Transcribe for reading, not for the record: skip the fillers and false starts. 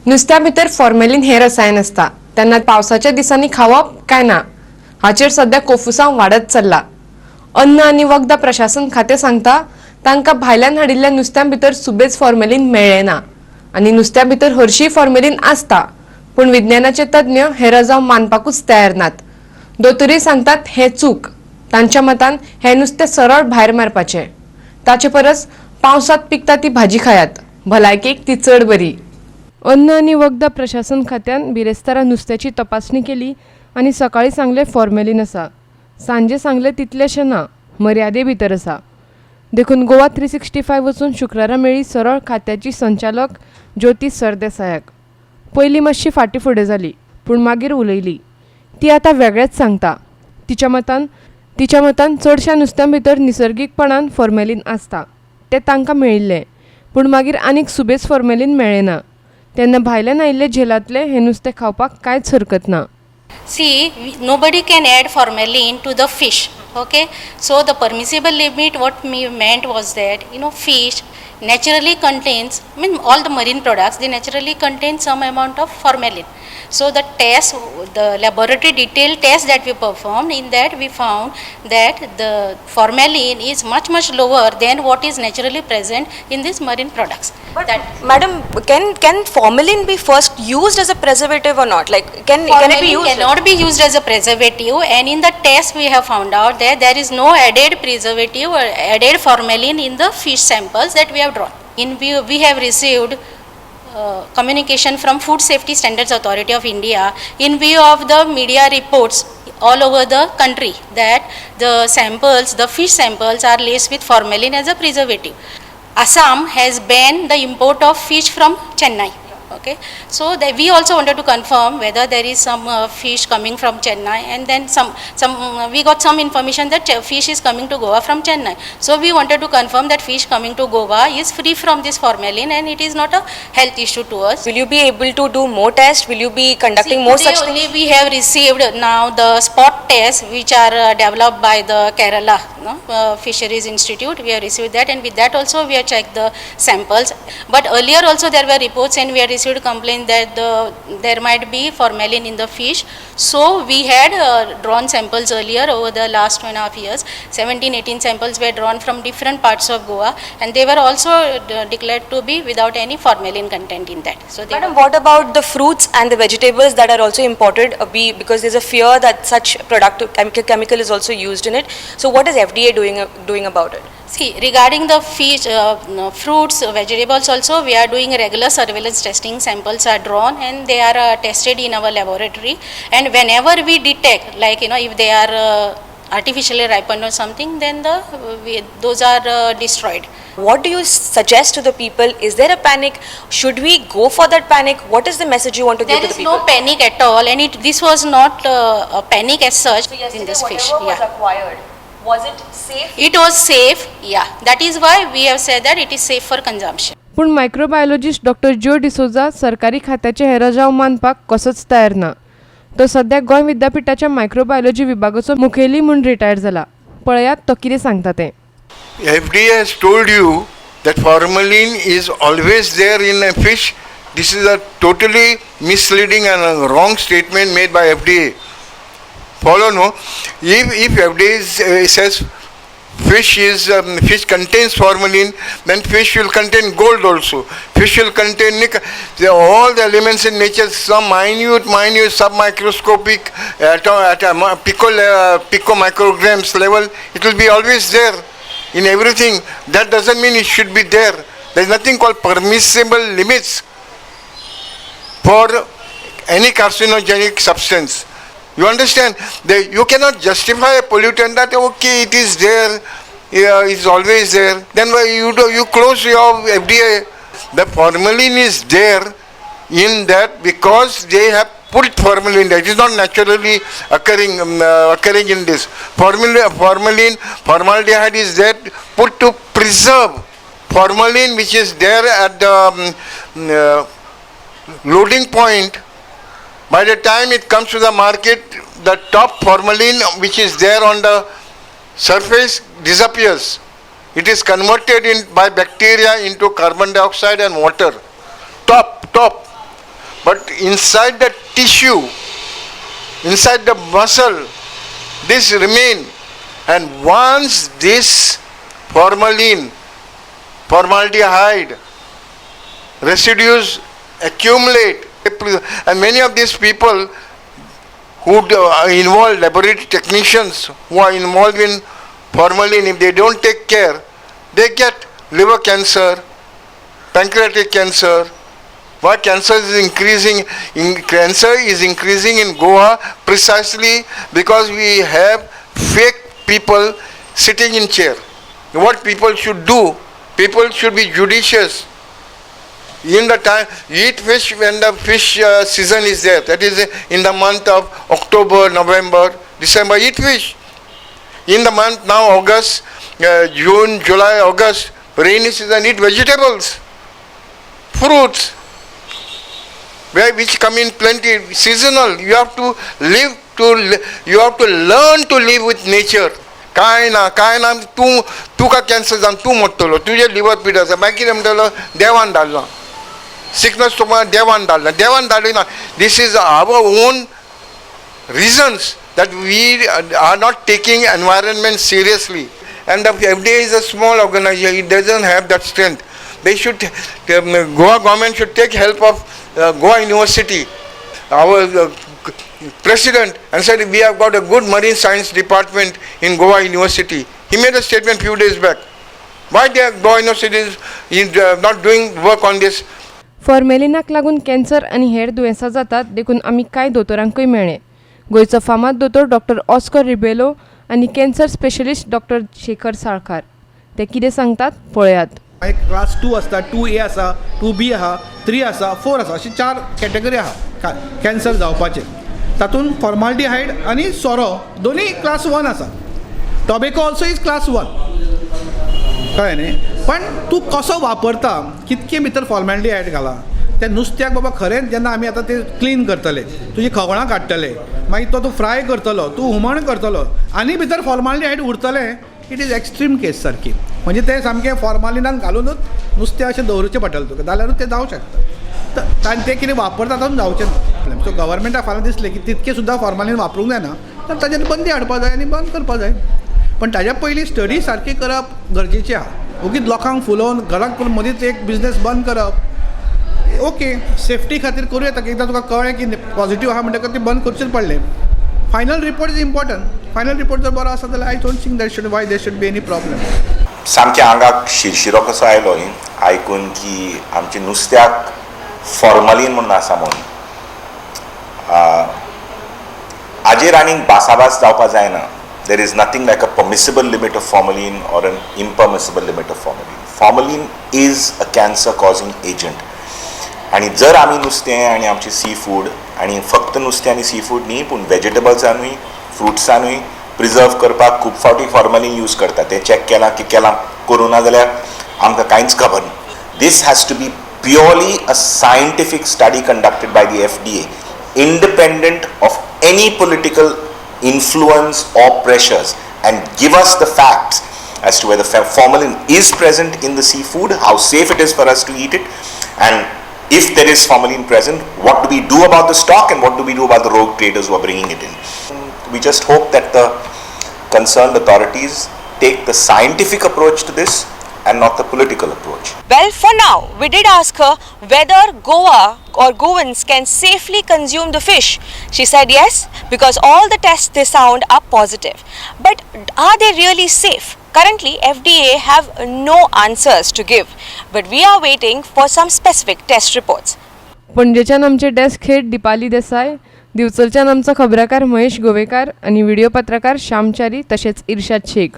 नुस्त्या भितर फॉर्मेलिन हे रसायन असता त्यांना पावसाच्या दिसांनी खावप काय ना हाचेर सध्या कोफुसांव वाढत चल्ला. अन्न आणि वखदा प्रशासन खाते सांगता तांकां भायल्यान हाडिल्ल्या नुस्त्या भितर सुबेज फॉर्मेलिन मेळ्ळे ना आणि नुस्त्या भितर हरशी फॉर्मेलिन आसता पूण विज्ञानाचे तज्ञ हे रजाव मानपाकूच तयार नात. दोतोरी सांगतात हे चूक. तांच्या मतान हे नुस्तें सरळ भायर मारपाचे. ताचे परस पावसात पिकता ती भाजी खायात, भलायकेक ती चड बरी. अन्न आणि वखदा प्रशासन खात्यान बिरेस्तारा नुस्त्याची तपासणी केली आणि सकाळी सांगले फॉर्मेलिन आसा. सांजे सांगले तितलेशें ना, मर्यादे भितर आसा. देखून गोवा 365 वचून शुक्रारा मेळ्ळी सरळ खात्याची संचालक ज्योती सरदेसायाक. पयलीं मातशी फाटीं फुडें जाली पूण मागीर उलयली. ती आतां वेगळेंच सांगता. तिच्या मतान चडशा नुस्त्यां भितर निसर्गीकपणान फॉर्मेलिन आसता तें तांकां मेळिल्लें पूण मागीर आनीक सुबेज फॉर्मेलिन मेळ्ळें ना. तेन्ना भायल्यान आयिल्ले झेलांतले हे नुस्तें खावपाक कांयच हरकत ना. See, nobody can add formalin to the fish. Okay, so the permissible limit what me meant was that fish naturally contains, all the marine products they naturally contain some amount of formalin. So the laboratory detailed test that we performed, in that we found that the formalin is much lower than what is naturally present in these marine products. But madam, can formalin be first used as a preservative or not? Like can it be Formalin used? cannot be used as a preservative, and in the test we have found out that there is no added preservative or added formalin in the fish samples that we have drawn. We have received communication from Food Safety Standards Authority of India in view of the media reports all over the country that the fish samples are laced with formalin as a preservative. Assam has banned the import of fish from Chennai. Okay, so we also wanted to confirm whether there is some fish coming from Chennai, and then we got some information that fish is coming to Goa from Chennai. So we wanted to confirm that fish coming to Goa is free from this formalin and it is not a health issue to us. Will you be able to do more tests? Will you be conducting more such only things? we have received now the spot tests which are developed by the Kerala Fisheries Institute. We have received that, and with that also we have checked the samples. But earlier also there were reports and we have received complaint that there might be formalin in the fish. So we had drawn samples earlier over the last 2.5 years. 17-18 samples were drawn from different parts of Goa, and they were also declared to be without any formalin content in that. So Madam, what about the fruits and the vegetables that are also imported? Because there's a fear that such chemical is also used in it. So what is FDA doing about it? See, regarding the fish, fruits, vegetables also, we are doing regular surveillance testing. Samples are drawn and they are tested in our laboratory. And whenever we detect, like if they are artificially ripened or something, then those are destroyed. What do you suggest to the people? Is there a panic? Should we go for that panic? What is the message you want to give to the people? There is no panic at all, and this was not a panic as such in this fish. Was acquired, was it safe? It was safe, yeah. That is why we have said that it is safe for consumption. पूण microbiologist doctor जो डिसोजा सरकारी खात्याचे हे रजाव मानपाक कसोच तयार ना. तो सध्या गोंय विद्यापीठाच्या मायक्रोबायोलॉजी विभागाचो मुखेली म्हूण रिटायर जाला. पळयात तो कितें सांगता तें. FDA has told you that formalin is always there in a fish. This is a totally misleading and a wrong statement made by FDA. Follow no? If FDA says fish contains formalin, then fish will contain gold also. Fish will contain nickel. All the elements in nature, some minute submicroscopic at a pico micrograms level, it will be always there in everything. That doesn't mean it should be there. There is nothing called permissible limits for any carcinogenic substance. You understand? You cannot justify a pollutant that okay, it is there, it's always there. Then why you close your FDA? The formalin is there in that because they have put formalin there. It is not naturally occurring in this. Formaldehyde is there put to preserve. Formalin which is there at the loading point, by the time it comes to the market, the top formalin which is there on the surface disappears. It is converted by bacteria into carbon dioxide and water. Top. but inside the tissue, inside the muscle, this remain. And once this formaldehyde residues accumulate, and many of these people who are involved, laboratory technicians who are involved in formalin, if they don't take care, they get liver cancer, pancreatic cancer. Why cancer is increasing? Cancer is increasing in Goa precisely because we have fake people sitting in chair. What people should do? People should be judicious. In the time, eat fish when the fish season is there. That is in the month of October, November, December, eat fish. In the month now, August, June, July, August, rainy season, eat vegetables, fruits, which come in plenty, seasonal. You have to you have to learn to live with nature. काय ना तुका cancer जावन तूं मरतलो, तुजे liver पिड्स आसा, मागीर म्हणटलो देवान धाडला, सिकनस तुका देवान धाडली ना. This is our own reasons that we are not taking environment seriously. And the FDA is a small organization, it doesn't have that strength. They should, Goa government should take help of Goa University. Our president and said we have got a good marine science department in Goa University. He made a statement few days back. Why Goa University is not doing work on this? फॉर्मेलिनाक लागून cancer आनी हेर दुयेंसां जातात देखून आमी कांय दोतोरांकूय मेळ्ळे. गोंयचो फामाद दोतोर डॉक्टर ऑस्कर रिबेलो आनी cancer specialist doctor Shekhar Salkar. ते कितें सांगतात पळयात. एक क्लास 2 आसता, 2A आसा, 2B आहा, 3 आसा, 4 आसा, अशी 4 कॅटेगरी आहा कॅन्सर जावपाचे. तातूंत फॉर्माल्डिहायड आनी सोरो दोनूय क्लास 1 आसा. टॉबॅको ऑल्सो इज क्लास 1. कळ्ळें न्ही. पण तूं कसो वापरता, कितके भितर फॉर्माल्डिहायड घाला, त्या नुस्त्याक बाबा खरेंच जेन्ना आमी आतां ते क्लीन करतले, तुजी खवळां काडटले, मागीर तो तूं फ्राय करतलो, तूं हुमण करतलो आनी भितर फॉर्माल्डिहायड उरतलें, इट इज एक्स्ट्रीम केस सारकी. म्हणजे ते सामकें फॉर्मालिनान घालूनच नुस्तें अशें दवरचें पडटलें तुका, जाल्यारूच तें जावंक शकता. आनी तें कितें वापरता तातूंत जावचें ना. सो गव्हर्मेंटाक फाल्यां दिसलें की तितकें सुद्दां फॉर्मालिन वापरूंक जायना, तर ताजेर बंदी हाडपा जाय आनी बंद करपा जाय. पण ताज्या पयलीं स्टडी सारकी करप गरजेचें आहा. ओगीच लोकांक फुलोवन घराक मदींच एक बिझनेस बंद करप, ओके सेफ्टी खातीर करूं येता. एकदां तुका कळ्ळें की पॉझिटिव्ह आहा म्हणटकच तें बंद करचेंच पडलें. Final report is important. Final report जर बरो आसा जाल्यार I don't think there should be any problem. सामकें आंगाक शिरशिरो कसो आयलो आयकून की आमच्या नुस्त्याक फॉर्मलीन म्हणून आसा म्हणून. हाजेर आनीक भासाभास जावपा जायना. There is nothing like a permissible limit of formalin or an impermissible limit of formalin. Formalin is a cancer causing agent. आणि जर आमी नुस्तें आनी आमचें सी फूड, आनी फक्त नुस्तें आनी सी फूड न्ही पूण वेजिटेबल्सांनूय फ्रुट्सांनूय प्रिजर्व करपाक खूब फावटी फॉर्मलीन यूज करता. तें चॅक केलां की करूं ना जाल्यार आमकां कांयच खबर ना. This has to be purely a scientific study conducted by the FDA, independent of any political influence or pressures, and give us the facts as to whether formalin is present in the seafood, how safe it is for us to eat it, and if there is formalin present, what do we do about the stock and what do we do about the rogue traders who are bringing it in. We just hope that the concerned authorities take the scientific approach to this and not the political approach. Well, for now, we did ask her whether Goa or Goans can safely consume the fish. She said yes, because all the tests they sound are positive. But are they really safe? Currently, FDA have no answers to give, but we are waiting for some specific test reports. पणजेच्यान आमचे desk head Dipali Desai, दिवचलच्यान आमचो खबराकार महेश गोवेकार आणि video पत्रकार श्यामचारी तसेच इर्शाद शेख.